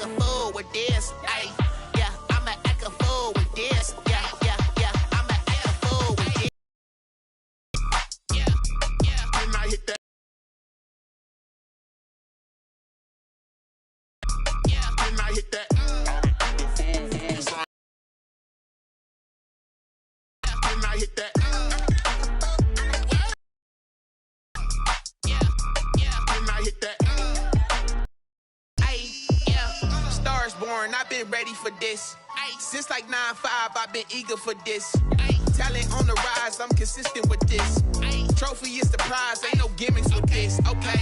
a fool with this. Ay, yeah, I'ma act a fool with this. Yeah, yeah, yeah, I'ma act a fool with this. Yeah, yeah. And I hit that. Yeah, and I hit that. And I hit that. Born, I've been ready for this. Since like 9-5, I've been eager for this. Talent on the rise, I'm consistent with this. Trophy is the prize, ain't no gimmicks with this. Okay,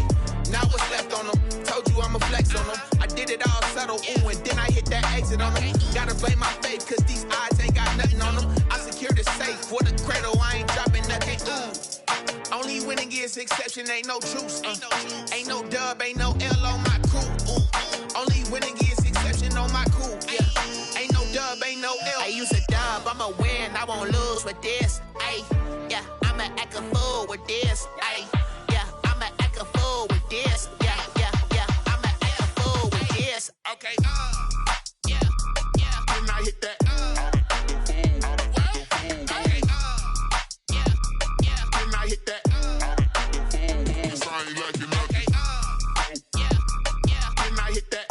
now what's left on them? Told you I'ma flex on them. I did it all subtle, ooh, and then I hit that exit on them. Gotta blame my faith, cause these odds ain't got nothing on them. I secure the safe for the cradle, I ain't dropping nothing, ooh. Only winning is exception, ain't no truce. Ain't no dub, ain't no L on my crew, ooh. Only winning is on my cool, yeah. Ain't no dub, ain't no L. I use a dub, I'ma win, I won't lose with this. Ay, yeah, I'ma act a fool with this. Ay, yeah, I'ma act a fool with this. Yeah, yeah, yeah, I'ma act a fool with this. Okay, yeah, yeah. And I hit that. Okay, yeah, yeah. And I hit that. Sorry, like you know. Okay, yeah, yeah. And I hit that.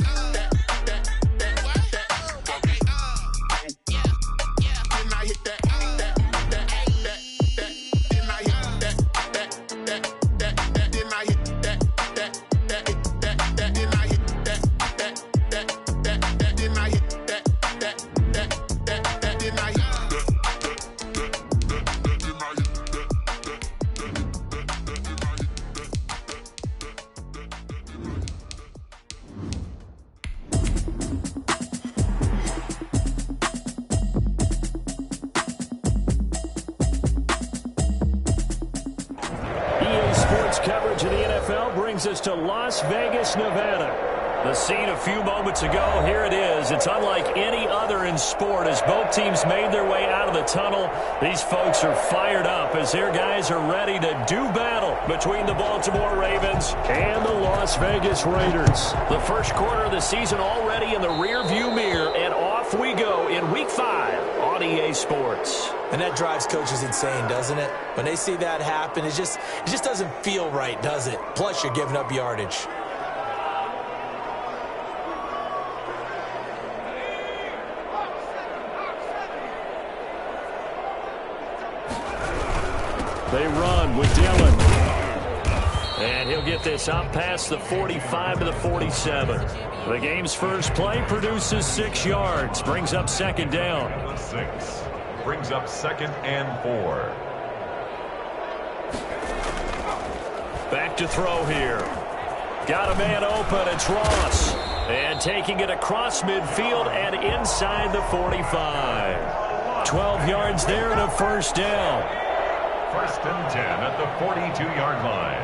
Coverage of the NFL brings us to Las Vegas, Nevada. The scene a few moments ago, here it is. It's unlike any other in sport as both teams made their way out of the tunnel. These folks are fired up as their guys are ready to do battle between the Baltimore Ravens and the Las Vegas Raiders. The first quarter of the season already in the rearview mirror, and off we go in Week 5 on EA Sports. And that drives coaches insane, doesn't it? When they see that happen, it just doesn't feel right, does it? Plus, you're giving up yardage. They run with Dillon. And he'll get this out past the 45 to the 47. The game's first play produces 6 yards, brings up second down. 6. Brings up 2nd and 4. Back to throw here. Got a man open. It's Ross. And taking it across midfield and inside the 45. 12 yards there and a first down. 1st and 10 at the 42-yard line.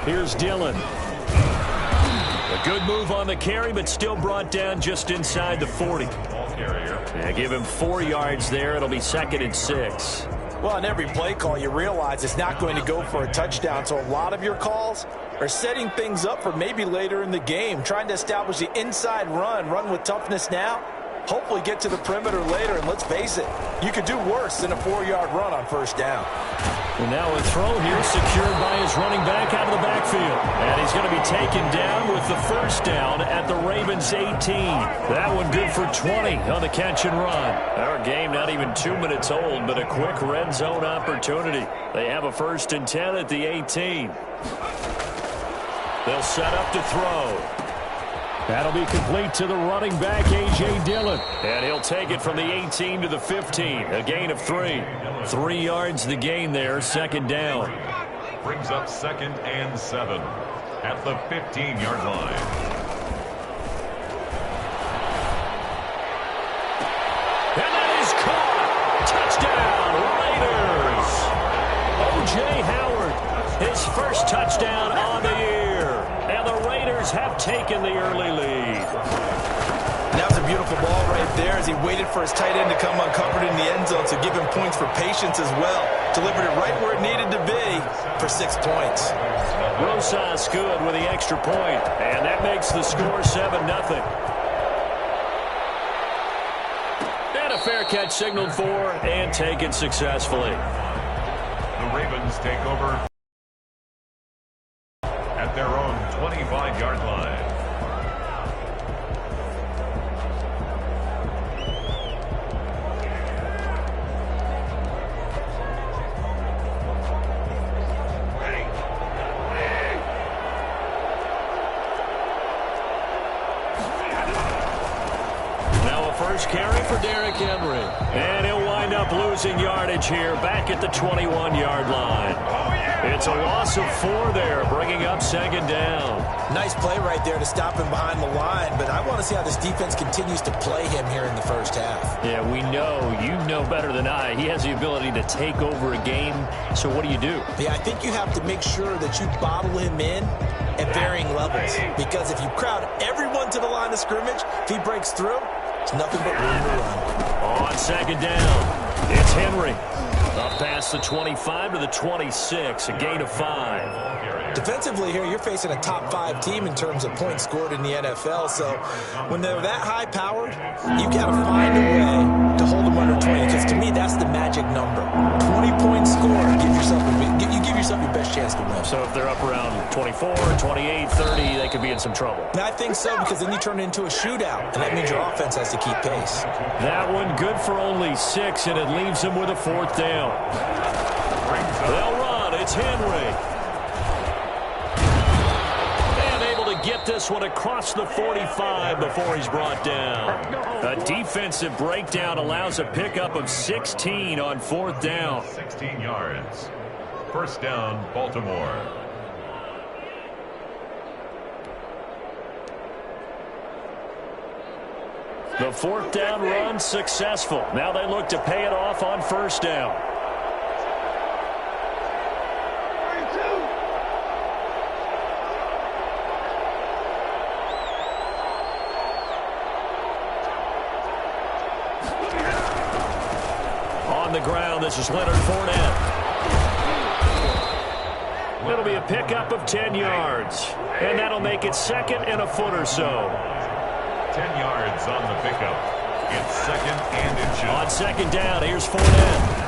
Here's Dillon. A good move on the carry, but still brought down just inside the 40. And give him 4 yards there. It'll be 2nd and 6. Well, on every play call, you realize it's not going to go for a touchdown. So a lot of your calls are setting things up for maybe later in the game, trying to establish the inside run with toughness now. Hopefully get to the perimeter later, and let's face it, you could do worse than a 4-yard run on first down. And now a throw here secured by his running back out of the backfield. And he's going to be taken down with the first down at the Ravens 18. That one good for 20 on the catch and run. Our game not even 2 minutes old, but a quick red zone opportunity. They have a 1st and 10 at the 18. They'll set up to throw. That'll be complete to the running back, A.J. Dillon. And he'll take it from the 18 to the 15. A gain of 3. 3 yards the gain there, second down. Brings up 2nd and 7 at the 15-yard line. And that is caught. Touchdown, Raiders. O.J. Howard, his first touchdown on the year. And the Raiders have taken the early lead. That was a beautiful ball right there as he waited for his tight end to come uncovered in the end zone, so give him points for patience as well. Delivered it right where it needed to be for 6 points. Rosas good with the extra point, and that makes the score 7-0. And a fair catch signaled for and taken successfully. The Ravens take over at their own 25-yard line. First carry for Derrick Henry. And he'll wind up losing yardage here back at the 21-yard line. It's a loss of 4 there, bringing up 2nd down. Nice play right there to stop him behind the line, but I want to see how this defense continues to play him here in the first half. Yeah, we know. You know better than I. He has the ability to take over a game, so what do you do? Yeah, I think you have to make sure that you bottle him in at varying levels, because if you crowd everyone to the line of scrimmage, if he breaks through, it's nothing but room to run. On 2nd down, it's Henry. Up past the 25 to the 26, a gain of 5. Defensively here, you're facing a top 5 team in terms of points scored in the NFL, so when they're that high-powered, you've got to find a way to hold them under 20, because to me, that's the magic number. 20 points scored, you give yourself your best chance to win. So if they're up around 24, 28, 30, they could be in some trouble. And I think so, because then you turn it into a shootout, and that means your offense has to keep pace. That one good for only 6, and it leaves them with a 4th down. They'll run. It's Henry. And able to get this one across the 45 before he's brought down. A defensive breakdown allows a pickup of 16 on 4th down. 16 yards. First down, Baltimore. The 4th down run successful. Now they look to pay it off on 1st down. On the ground, this is Leonard Fournette. It'll be a pickup of 10 yards. And that'll make it 2nd and a foot or so. 10 yards on the pickup. It's 2nd and inches. On 2nd down, here's Fournette.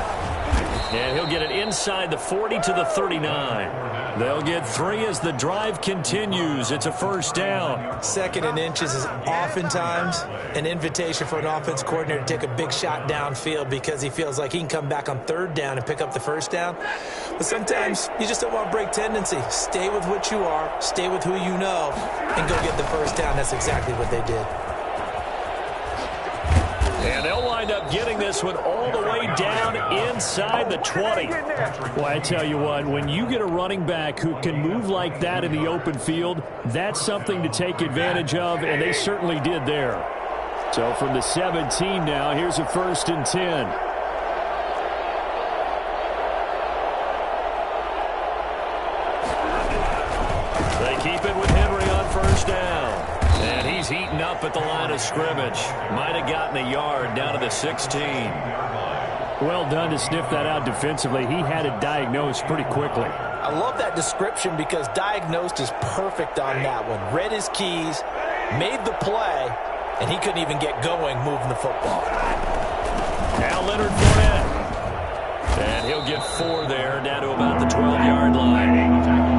And he'll get it inside the 40 to the 39. They'll get 3 as the drive continues. It's a 1st down. 2nd and inches is oftentimes an invitation for an offense coordinator to take a big shot downfield because he feels like he can come back on 3rd down and pick up the 1st down. But sometimes you just don't want to break tendency. Stay with what you are, stay with who you know, and go get the 1st down. That's exactly what they did. And they'll wind up getting this one all the way down inside the 20. Well, I tell you what, when you get a running back who can move like that in the open field, that's something to take advantage of, and they certainly did there. So from the 17 now, here's a 1st and 10. They keep it with Henry on 1st down. And he's heating up at the line of scrimmage. Might have gotten a yard down to the 16. Well done to sniff that out defensively. He had it diagnosed pretty quickly. I love that description because diagnosed is perfect on that one. Read his keys, made the play, and he couldn't even get going moving the football. Now Leonard Fournette. And he'll get 4 there, down to about the 12-yard line.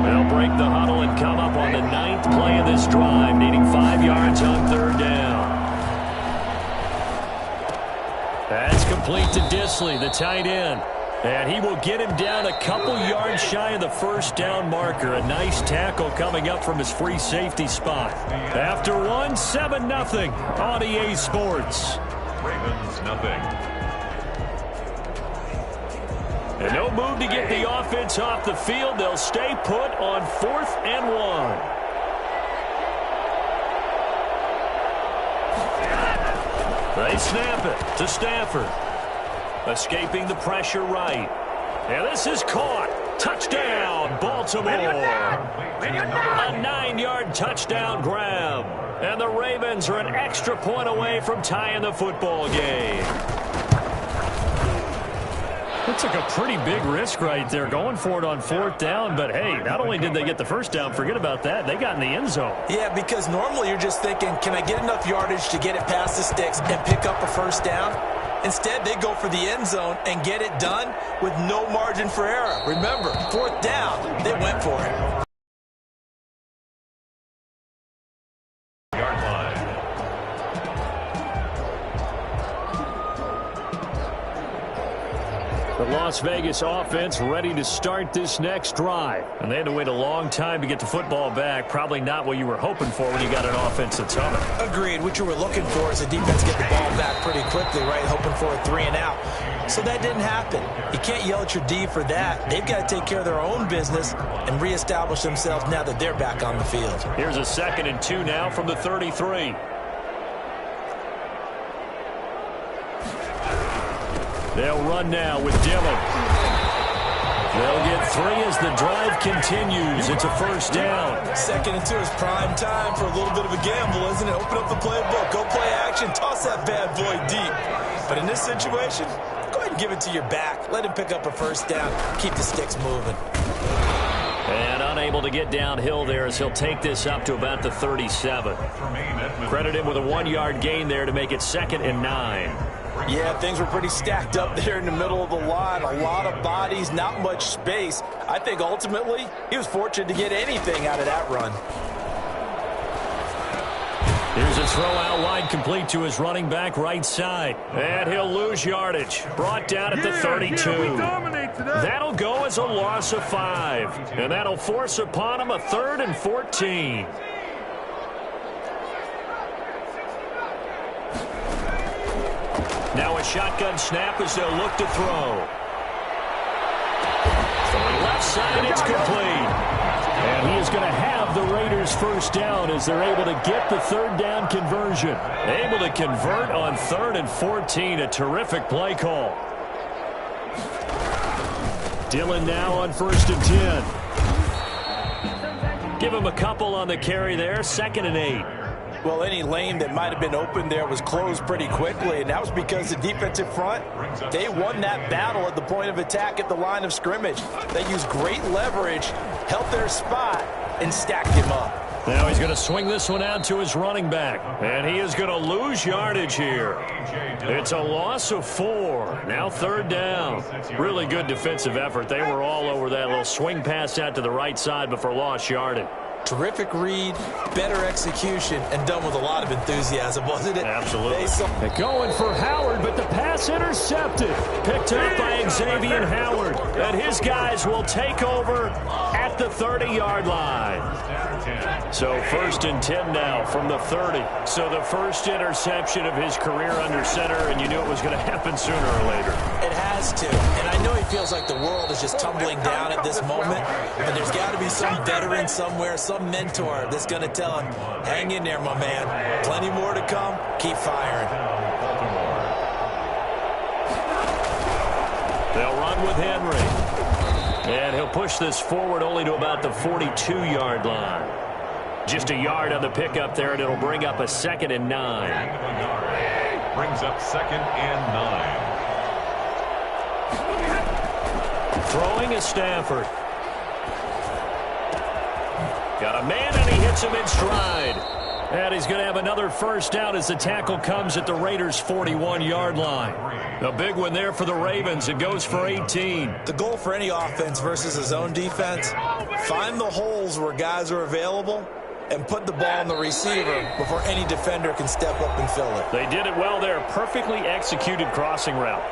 They'll break the huddle and come up on the 9th play of this drive, needing 5 yards on 3rd down. That's complete to Disley, the tight end. And he will get him down a couple yards shy of the 1st down marker. A nice tackle coming up from his free safety spot. After 1, 7-0 on EA Sports. Ravens nothing. And no move to get the offense off the field. They'll stay put on 4th and 1. They snap it to Stafford. Escaping the pressure right. And this is caught. Touchdown, Baltimore. A 9-yard touchdown grab. And the Ravens are an extra point away from tying the football game. That took a pretty big risk right there, going for it on 4th down. But, hey, not only did they get the first down, forget about that, they got in the end zone. Yeah, because normally you're just thinking, can I get enough yardage to get it past the sticks and pick up a first down? Instead, they go for the end zone and get it done with no margin for error. Remember, 4th down, they went for it. The Las Vegas offense ready to start this next drive. And they had to wait a long time to get the football back. Probably not what you were hoping for when you got an offense that's humming. Agreed. What you were looking for is the defense get the ball back pretty quickly, right? Hoping for a 3 and out. So that didn't happen. You can't yell at your D for that. They've got to take care of their own business and reestablish themselves now that they're back on the field. Here's a 2nd and 2 now from the 33. They'll run now with Dillon. They'll get 3 as the drive continues. It's a first down. 2nd and 2 is prime time for a little bit of a gamble, isn't it? Open up the playbook, go play action, toss that bad boy deep. But in this situation, go ahead and give it to your back. Let him pick up a first down. Keep the sticks moving. And unable to get downhill there as he'll take this up to about the 37. Credit him with a 1-yard gain there to make it 2nd and 9. Yeah, things were pretty stacked up there in the middle of the line. A lot of bodies, not much space. I think ultimately he was fortunate to get anything out of that run. Here's a throw out wide, complete to his running back right side. And he'll lose yardage. Brought down at the 32. That'll go as a loss of 5. And that'll force upon him a 3rd and 14. Now a shotgun snap as they'll look to throw. Left side, it's complete. And he is going to have the Raiders first down as they're able to get the 3rd down conversion. Able to convert on 3rd and 14. A terrific play call. Dillon now on 1st and 10. Give him a couple on the carry there. 2nd and 8. Well, any lane that might have been open there was closed pretty quickly, and that was because the defensive front, they won that battle at the point of attack at the line of scrimmage. They used great leverage, held their spot, and stacked him up. Now he's going to swing this one out to his running back, and he is going to lose yardage here. It's a loss of 4. Now 3rd down. Really good defensive effort. They were all over that little swing pass out to the right side before lost yardage. Terrific read, better execution, and done with a lot of enthusiasm, wasn't it? Absolutely. They're going for Howard, but the pass intercepted. Picked up by Xavier Howard. And his guys will take over at the 30-yard line. So 1st and 10 now from the 30. So the first interception of his career under center, and you knew it was going to happen sooner or later. It has to. And I know he feels like the world is just tumbling down at this moment, but there's got to be some veteran somewhere, some mentor that's going to tell him, hang in there, my man. Plenty more to come. Keep firing. They'll run with Henry. And he'll push this forward only to about the 42-yard line. Just a yard on the pickup there, and it'll bring up a 2nd and 9. Brings up 2nd and 9. Throwing is Stafford. Got a man, and he hits him in stride. And he's going to have another first down as the tackle comes at the Raiders' 41-yard line. A big one there for the Ravens. It goes for 18. The goal for any offense versus a zone defense, find the holes where guys are available and put the ball on the receiver before any defender can step up and fill it. They did it well there. Perfectly executed crossing route.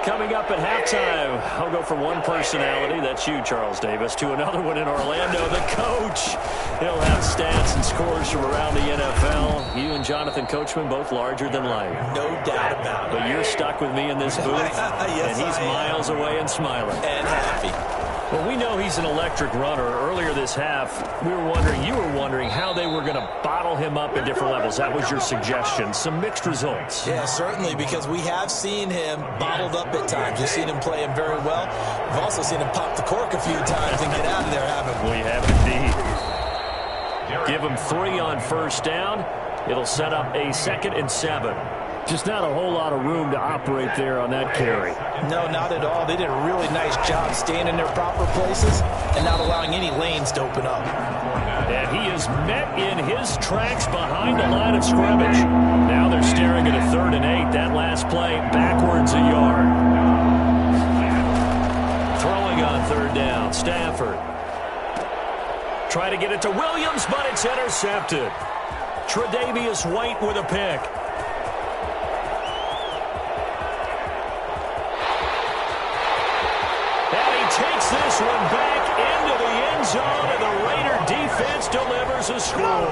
Coming up at halftime, I'll go from one personality, that's you, Charles Davis, to another one in Orlando, the coach. He'll have stats and scores from around the NFL. You and Jonathan Coachman, both larger than life. No doubt about it. But you're stuck with me in this booth, yes, and he's miles away and smiling. And happy. Well, we know he's an electric runner. Earlier this half, you were wondering how they were going to bottle him up at different levels. That was your suggestion. Some mixed results. Yeah, certainly, because we have seen him bottled up at times. We've seen him play him very well. We've also seen him pop the cork a few times and get out of there, haven't we? We have indeed. Give him 3 on first down. It'll set up a 2nd and 7. Just not a whole lot of room to operate there on that carry. No, not at all. They did a really nice job staying in their proper places and not allowing any lanes to open up. And he is met in his tracks behind the line of scrimmage. Now they're staring at a 3rd and 8. That last play backwards a yard. Throwing on 3rd down, Stafford. Try to get it to Williams, but it's intercepted. Tre'Davious White with a pick. And he takes this one back into the end zone, and the Raider defense delivers a score.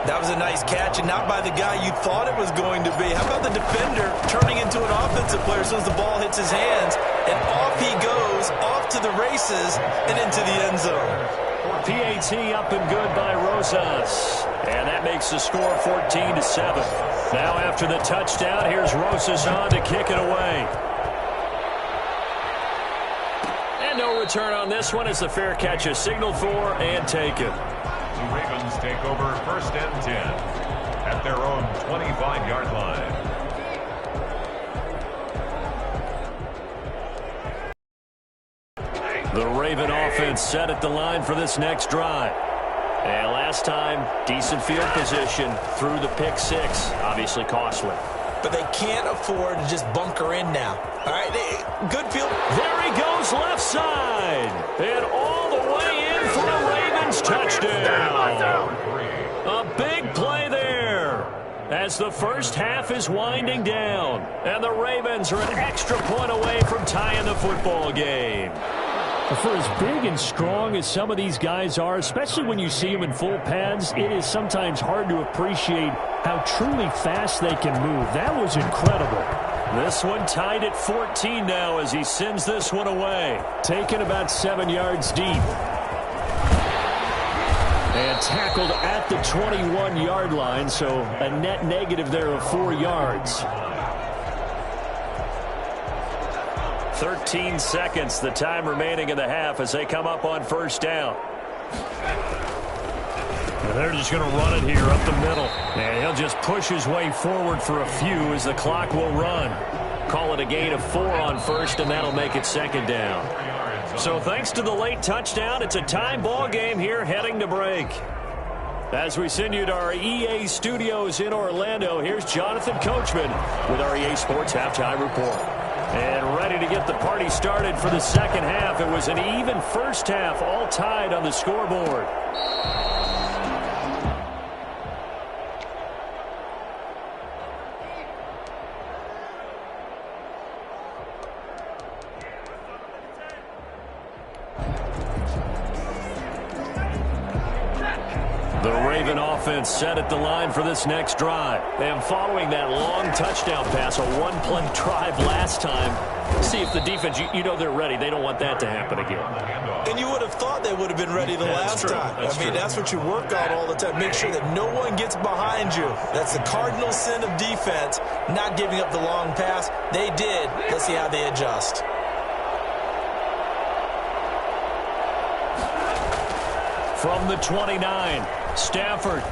That was a nice catch, and not by the guy you thought it was going to be. How about the defender turning into an offensive player as soon as the ball hits his hands, and off he goes, off to the races, and into the end zone. PAT up and good by Rosas. And that makes the score 14-7. Now after the touchdown, here's Rosas on to kick it away. And no return on this one as the fair catch is signaled for and taken. The Ravens take over 1st and 10 at their own 25-yard line. The Raven offense set at the line for this next drive. And last time, decent field position through the pick 6. Obviously costly. But they can't afford to just bunker in now. All right, good field. There he goes left side. And all the way in for a Ravens touchdown. A big play there as the first half is winding down. And the Ravens are an extra point away from tying the football game. For as big and strong as some of these guys are, especially when you see them in full pads, it is sometimes hard to appreciate how truly fast they can move. That was incredible. This one tied at 14 now as he sends this one away. Taken about 7 yards deep. And tackled at the 21-yard line, so a net negative there of 4 yards. 13 seconds, the time remaining in the half as they come up on 1st down. And they're just going to run it here up the middle. And he'll just push his way forward for a few as the clock will run. Call it a gain of 4 on 1st, and that'll make it 2nd down. So thanks to the late touchdown, it's a tie ball game here heading to break. As we send you to our EA studios in Orlando, here's Jonathan Coachman with our EA Sports Halftime Report. And ready to get the party started for the second half. It was an even first half, all tied on the scoreboard. The Raven offense set at the line for this next drive. And following that long touchdown pass, a one-play drive last time, see if the defense, you know they're ready. They don't want that to happen again. And you would have thought they would have been ready the last time. That's what you work on all the time. Make sure that no one gets behind you. That's the cardinal sin of defense, not giving up the long pass. They did. Let's see how they adjust. From the 29, Stafford.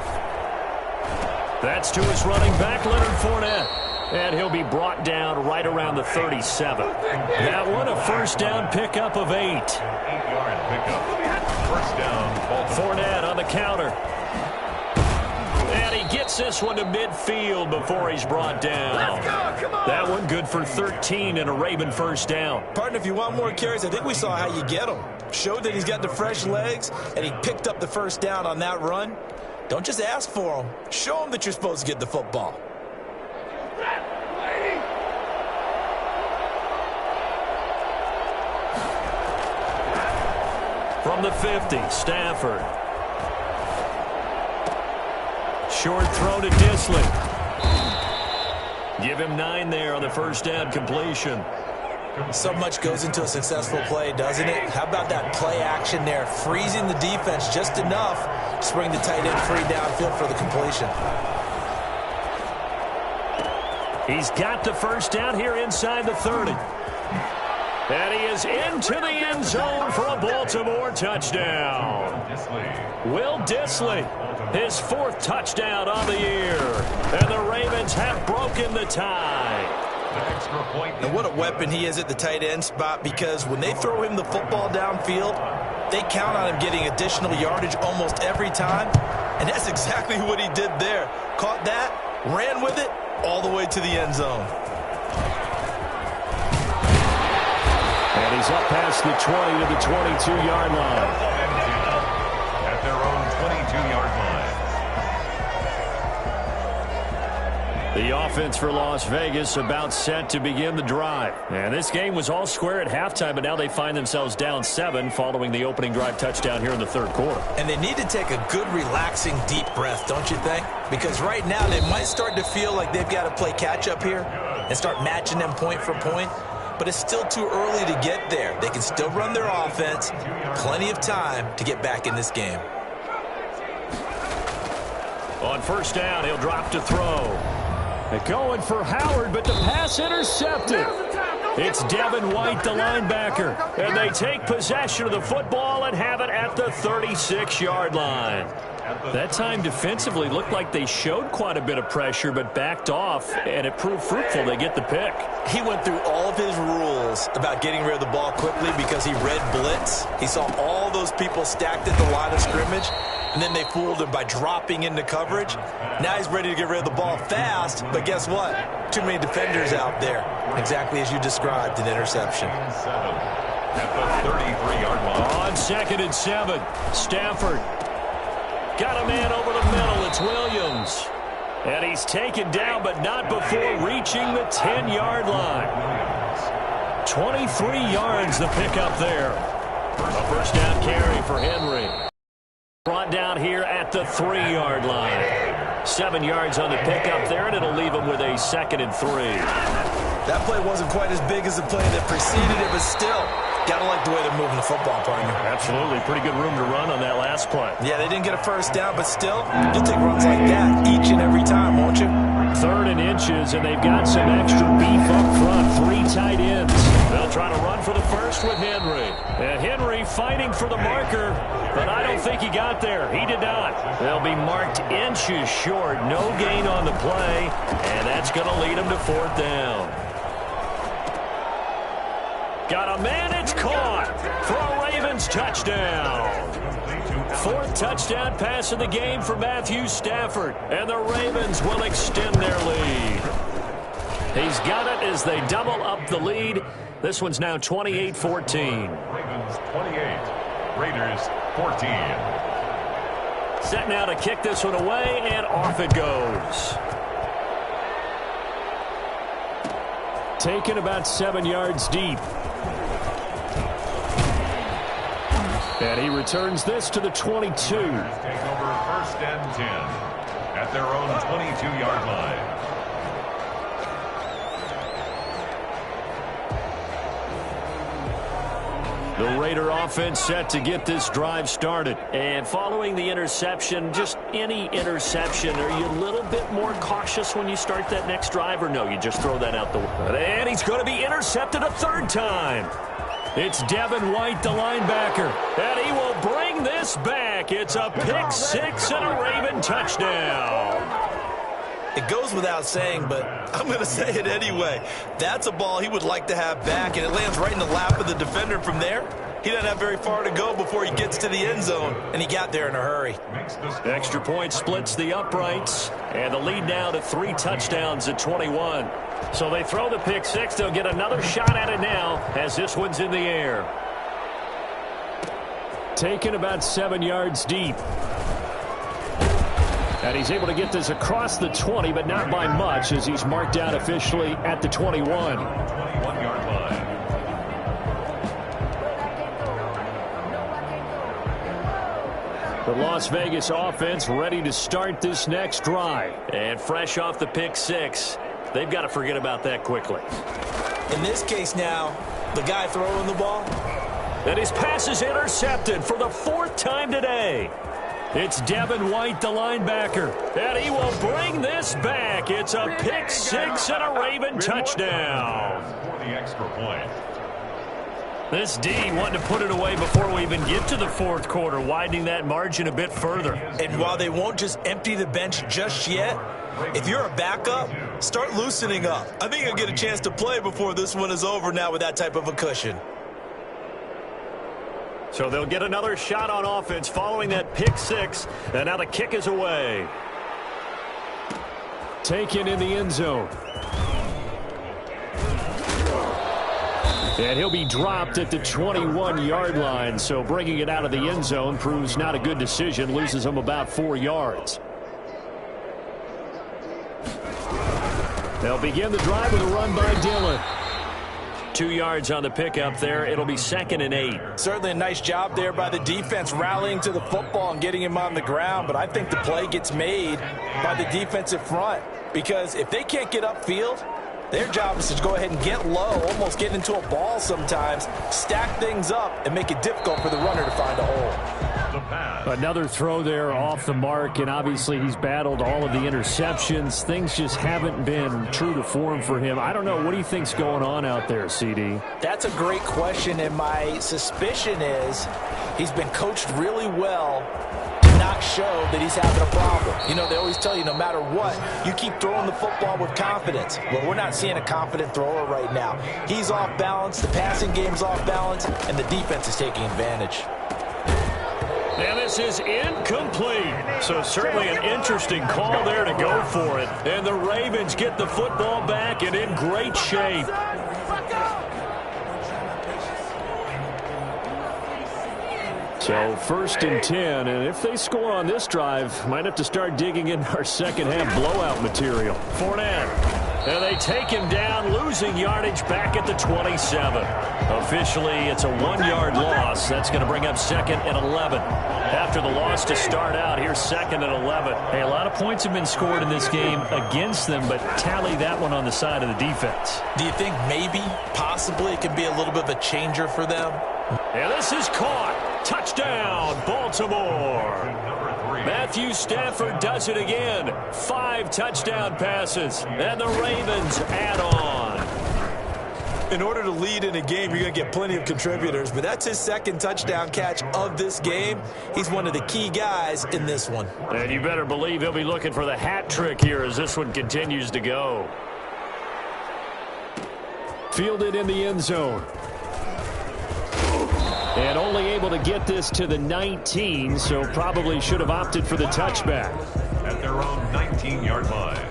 That's to his running back, Leonard Fournette. And he'll be brought down right around the 37. That one, a first down pickup of 8. 8-yard pickup. First down, Baltimore. Fournette on the counter. And he gets this one to midfield before he's brought down. Let's go, come on. That one good for 13 and a Raven first down. Partner, if you want more carries, I think we saw how you get them. Showed that he's got the fresh legs, and he picked up the first down on that run. Don't just ask for him. Show him that you're supposed to get the football. From the 50, Stafford. Short throw to Disley. Give him 9 there on the first down completion. So much goes into a successful play, doesn't it? How about that play action there, freezing the defense just enough to bring the tight end free downfield for the completion. He's got the first down here inside the 30. And he is into the end zone for a Baltimore touchdown. Will Dissly, his 4th touchdown on the year. And the Ravens have broken the tie. And what a weapon he is at the tight end spot, because when they throw him the football downfield, they count on him getting additional yardage almost every time. And that's exactly what he did there. Caught that, ran with it, all the way to the end zone. And he's up past the 20 to the 22-yard line. At their own 22-yard line. The offense for Las Vegas about set to begin the drive. And this game was all square at halftime, but now they find themselves down 7 following the opening drive touchdown here in the 3rd quarter. And they need to take a good, relaxing, deep breath, don't you think? Because right now they might start to feel like they've got to play catch-up here and start matching them point for point. But it's still too early to get there. They can still run their offense. Plenty of time to get back in this game. On 1st down, he'll drop to throw. They're going for Howard, but the pass intercepted. It's Devin White, the linebacker. And they take possession of the football and have it at the 36-yard line. That time defensively looked like they showed quite a bit of pressure but backed off, and it proved fruitful. They get the pick. He went through all of his rules about getting rid of the ball quickly because he read blitz. He saw all those people stacked at the line of scrimmage, and then they fooled him by dropping into coverage. Now he's ready to get rid of the ball fast, but guess what? Too many defenders out there. Exactly as you described, an interception. At the 33-yard line. On 2nd and 7, Stafford. Got a man over the middle. It's Williams. And he's taken down, but not before reaching the 10-yard line. 23 yards the pickup there. A 1st down carry for Henry. Brought down here at the 3-yard line. 7 yards on the pickup there, and it'll leave him with a 2nd and 3. That play wasn't quite as big as the play that preceded it, but still, gotta like the way they're moving the football, partner. Absolutely. Pretty good room to run on that last play. Yeah, they didn't get a 1st down, but still, you'll take runs like that each and every time, won't you? 3rd and inches, and they've got some extra beef up front. 3 tight ends. They'll try to run for the 1st with Henry. And Henry fighting for the marker, but I don't think he got there. He did not. They'll be marked inches short. No gain on the play, and that's going to lead them to 4th down. Got a man, it's caught for a Ravens touchdown. 4th touchdown pass of the game for Matthew Stafford, and the Ravens will extend their lead. He's got it as they double up the lead. This one's now 28-14. Ravens 28, Raiders 14. Set now to kick this one away, and off it goes. Taken about 7 yards deep. And he returns this to the 22. Take over 1st and 10 at their own 22-yard line. The Raider offense set to get this drive started. And following the interception, just any interception, are you a little bit more cautious when you start that next drive, or no, you just throw that out the window? And he's going to be intercepted a 3rd time. It's Devin White, the linebacker, and he will bring this back. It's a pick-6 and a Raven touchdown. It goes without saying, but I'm going to say it anyway. That's a ball he would like to have back, and it lands right in the lap of the defender. From there, he doesn't have very far to go before he gets to the end zone, and he got there in a hurry. Extra point splits the uprights, and the lead now to 3 touchdowns at 21. So they throw the pick-6. They'll get another shot at it now as this one's in the air. Taken about 7 yards deep. And he's able to get this across the 20, but not by much, as he's marked out officially at the 21. 21-yard line. The Las Vegas offense ready to start this next drive. And fresh off the pick-6, they've got to forget about that quickly. In this case now, the guy throwing the ball. And his pass is intercepted for the 4th time today. It's Devin White, the linebacker, and he will bring this back. It's a pick-6 and a Raven touchdown. For the extra point. This D wanting to put it away before we even get to the fourth quarter, widening that margin a bit further. And while they won't just empty the bench just yet, if you're a backup, start loosening up. I think you'll get a chance to play before this one is over now with that type of a cushion. So they'll get another shot on offense following that pick six, and now the kick is away. Taken in the end zone. And he'll be dropped at the 21-yard line, so bringing it out of the end zone proves not a good decision, loses him about 4 yards. They'll begin the drive with a run by Dillon. 2 yards on the pickup there. It'll be 2nd and 8. Certainly a nice job there by the defense rallying to the football and getting him on the ground, but I think the play gets made by the defensive front because if they can't get upfield, their job is to go ahead and get low, almost get into a ball sometimes, stack things up, and make it difficult for the runner to find a hole. Another throw there off the mark, and obviously he's battled all of the interceptions. Things just haven't been true to form for him. I don't know. What do you think's going on out there, CD? That's a great question, and my suspicion is he's been coached really well to not show that he's having a problem. You know, they always tell you no matter what, you keep throwing the football with confidence. Well, we're not seeing a confident thrower right now. He's off balance, the passing game's off balance, and the defense is taking advantage. And this is incomplete. So certainly an interesting call there to go for it. And the Ravens get the football back and in great shape. So 1st and 10, and if they score on this drive, might have to start digging in our second half blowout material. Fournette, and they take him down, losing yardage back at the 27. Officially, it's a 1-yard loss. That's going to bring up 2nd and 11. After the loss to start out, here's 2nd and 11. Hey, a lot of points have been scored in this game against them, but tally that one on the side of the defense. Do you think maybe, possibly, it could be a little bit of a changer for them? And this is caught. Touchdown, Baltimore. Matthew Stafford does it again. 5 touchdown passes, and the Ravens add on. In order to lead in a game, you're going to get plenty of contributors, but that's his 2nd touchdown catch of this game. He's one of the key guys in this one. And you better believe he'll be looking for the hat trick here as this one continues to go. Fielded in the end zone. And only able to get this to the 19, so probably should have opted for the touchback. At their own 19-yard line.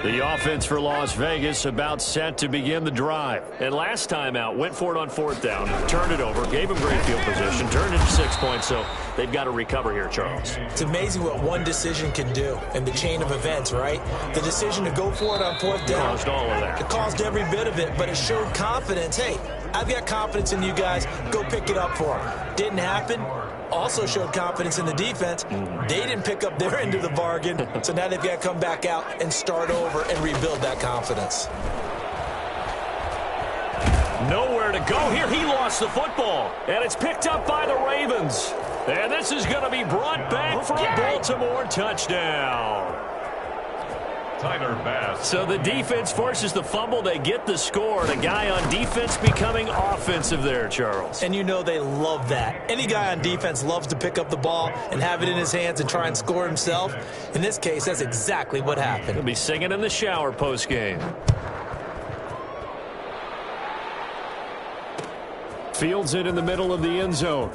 The offense for Las Vegas about set to begin the drive. And last time out, went for it on 4th down, turned it over, gave him great field position, turned it to 6 points, so they've got to recover here, Charles. It's amazing what one decision can do in the chain of events, right? The decision to go for it on 4th down. Caused all of that. It caused every bit of it, but it showed confidence. Hey, I've got confidence in you guys. Go pick it up for them. Didn't happen. Also showed confidence in the defense. They didn't pick up their end of the bargain, so now they've got to come back out and start over and rebuild that confidence. Nowhere to go here. He lost the football, and it's picked up by the Ravens. And this is going to be brought back for a Baltimore touchdown. Tyler Bass. So the defense forces the fumble. They get the score. And a guy on defense becoming offensive there, Charles. And you know they love that. Any guy on defense loves to pick up the ball and have it in his hands and try and score himself. In this case, that's exactly what happened. He'll be singing in the shower post-game. Fields it in the middle of the end zone.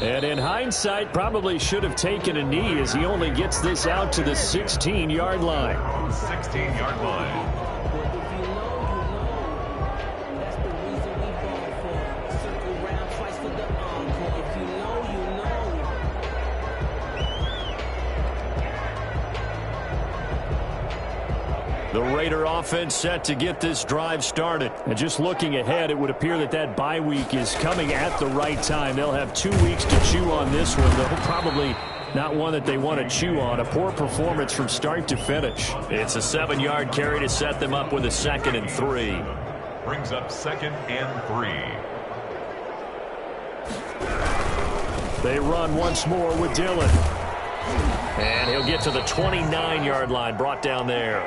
And in hindsight, probably should have taken a knee as he only gets this out to the 16-yard line. 16-yard line. The Raider offense set to get this drive started. And just looking ahead, it would appear that that bye week is coming at the right time. They'll have 2 weeks to chew on this one, though probably not one that they want to chew on. A poor performance from start to finish. It's a 7-yard carry to set them up with a 2nd and 3. Brings up 2nd and 3. They run once more with Dillon. And he'll get to the 29-yard line, brought down there.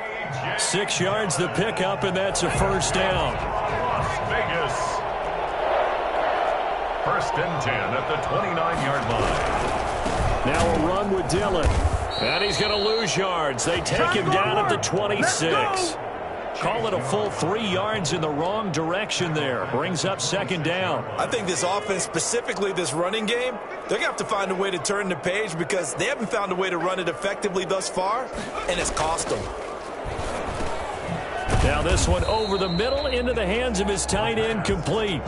6 yards the pickup, and that's a first down. Las Vegas. First and 10 at the 29-yard line. Now a run with Dillon. And he's going to lose yards. They take him down at the 26. Call it a full 3 yards in the wrong direction there. Brings up second down. I think this offense, specifically this running game, they're going to have to find a way to turn the page because they haven't found a way to run it effectively thus far, and it's cost them. Now this one over the middle into the hands of his tight end, complete.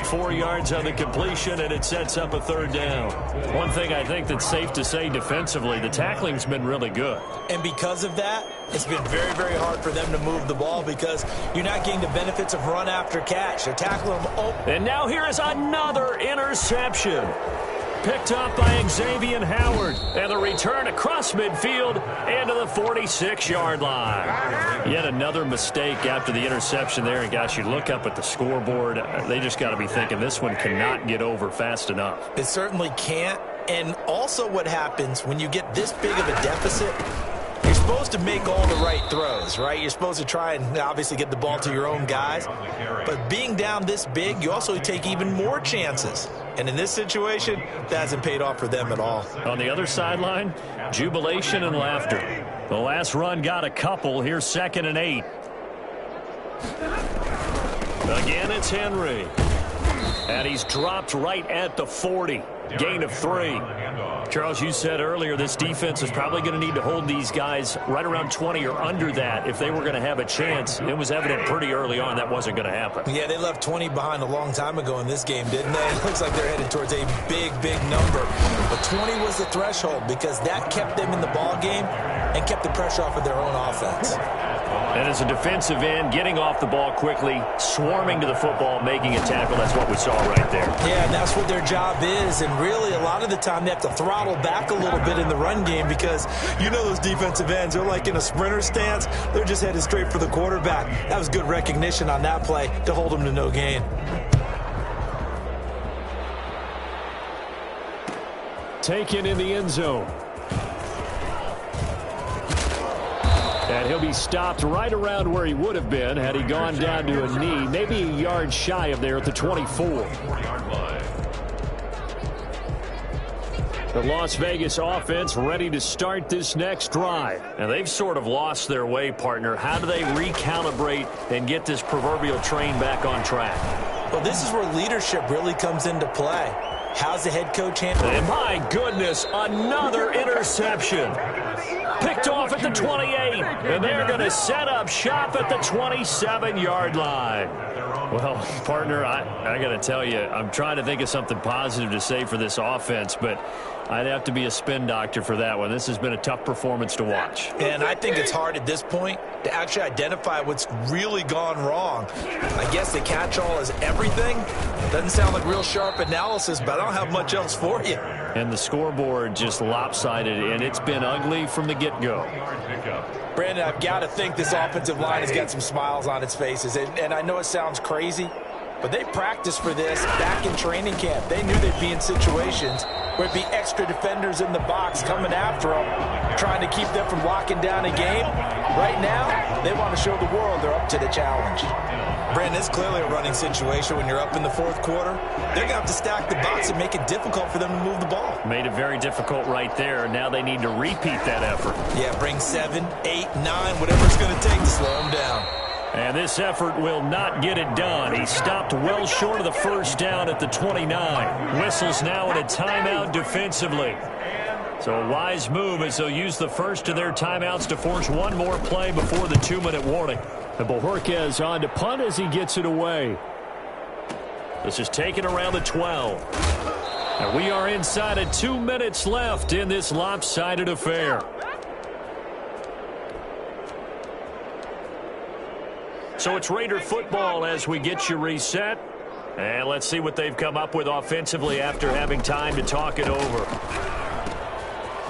4 yards on the completion, and it sets up a third down. One thing I think that's safe to say defensively, the tackling's been really good. And because of that, it's been very, very hard for them to move the ball because you're not getting the benefits of run after catch. They're tackling them open. And now here is another interception. Picked up by Xavier Howard. And the return across midfield and to the 46-yard line. Yet another mistake after the interception there. And, gosh, you look up at the scoreboard. They just got to be thinking this one cannot get over fast enough. It certainly can't. And also what happens when you get this big of a deficit, you're supposed to make all the right throws, right? You're supposed to try and obviously get the ball to your own guys. But being down this big, you also take even more chances. And in this situation, that hasn't paid off for them at all. On the other sideline, jubilation and laughter. The last run got a couple. Here's 2nd and 8. Again, it's Henry. And he's dropped right at the 40. Gain of 3. Charles, you said earlier this defense is probably going to need to hold these guys right around 20 or under that if they were going to have a chance. It was evident pretty early on that wasn't going to happen. Yeah, they left 20 behind a long time ago in this game, didn't they? It looks like they're headed towards a big, big number. But 20 was the threshold because that kept them in the ball game and kept the pressure off of their own offense. And as a defensive end, getting off the ball quickly, swarming to the football, making a tackle, that's what we saw right there. Yeah, and that's what their job is. And really, a lot of the time, they have to throttle back a little bit in the run game because you know those defensive ends, they're like in a sprinter stance. They're just headed straight for the quarterback. That was good recognition on that play to hold them to no gain. Taken in the end zone. And he'll be stopped right around where he would have been had he gone down to a knee, maybe a yard shy of there at the 24. The Las Vegas offense ready to start this next drive. And they've sort of lost their way, partner. How do they recalibrate and get this proverbial train back on track? Well, this is where leadership really comes into play. How's the head coach handling? And my goodness, another interception. Picked off at the 28, and they're going to set up shop at the 27-yard line. Well, partner, I got to tell you, I'm trying to think of something positive to say for this offense, but I'd have to be a spin doctor for that one. This has been a tough performance to watch. And I think it's hard at this point to actually identify what's really gone wrong. I guess the catch-all is everything. Doesn't sound like real sharp analysis, but I don't have much else for you. And the scoreboard just lopsided, and it's been ugly from the get-go. Brandon, I've got to think this offensive line has got some smiles on its faces. And I know it sounds crazy, but they practiced for this back in training camp. They knew they'd be in situations where it'd be extra defenders in the box coming after them, trying to keep them from locking down a game. Right now, they want to show the world they're up to the challenge. Brandon, it's clearly a running situation when you're up in the fourth quarter. They're going to have to stack the box and make it difficult for them to move the ball. Made it very difficult right there. Now they need to repeat that effort. Yeah, bring 7, 8, 9, whatever it's going to take to slow them down. And this effort will not get it done. He stopped well short of the first down at the 29. Whistles now in a timeout defensively. So a wise move as they'll use the first of their timeouts to force one more play before the 2-minute warning. And Bojorquez on to punt as he gets it away. This is taken around the 12. And we are inside of 2 minutes left in this lopsided affair. So it's Raider football as we get you reset. And let's see what they've come up with offensively after having time to talk it over.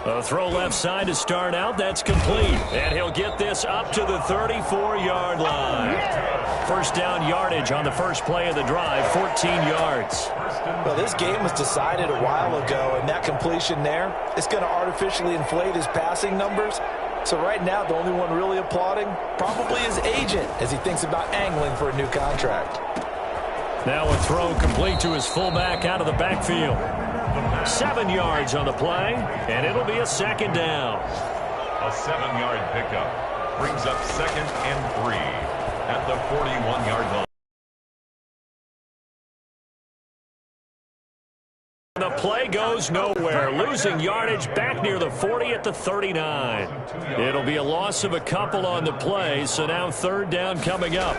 A throw left side to start out. That's complete. And he'll get this up to the 34-yard line. First down yardage on the first play of the drive, 14 yards. Well, this game was decided a while ago, and that completion there is going to artificially inflate his passing numbers. So right now, the only one really applauding probably his agent as he thinks about angling for a new contract. Now a throw complete to his fullback out of the backfield. 7 yards on the play, and it'll be a second down. A 7-yard pickup brings up 2nd and 3 at the 41-yard line. The play goes nowhere, losing yardage back near the 40 at the 39. It'll be a loss of a couple on the play, so now third down coming up.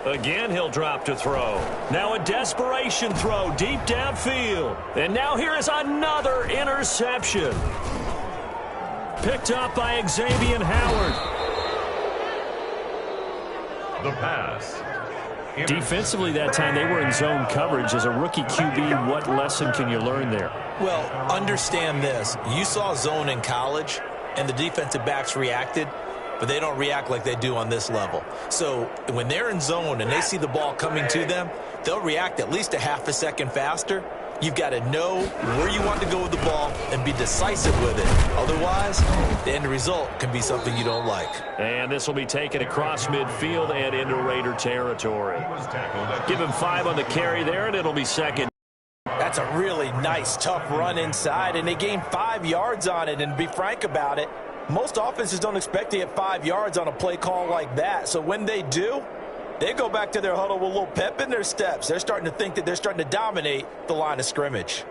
Again, he'll drop to throw. Now a desperation throw deep downfield. And now here is another interception. Picked up by Xavier Howard. The pass. Defensively that time, they were in zone coverage. As a rookie QB, what lesson can you learn there? Well, understand this. You saw zone in college, and the defensive backs reacted, but they don't react like they do on this level. So when they're in zone and they see the ball coming to them, they'll react at least a half a second faster. You've got to know where you want to go with the ball and be decisive with it. Otherwise, the end result can be something you don't like. And this will be taken across midfield and into Raider territory. Give him 5 on the carry there, and it'll be second. That's a really nice, tough run inside, and they gained 5 yards on it. And to be frank about it, most offenses don't expect to get 5 yards on a play call like that. So when they do, they go back to their huddle with a little pep in their steps. They're starting to think that they're starting to dominate the line of scrimmage.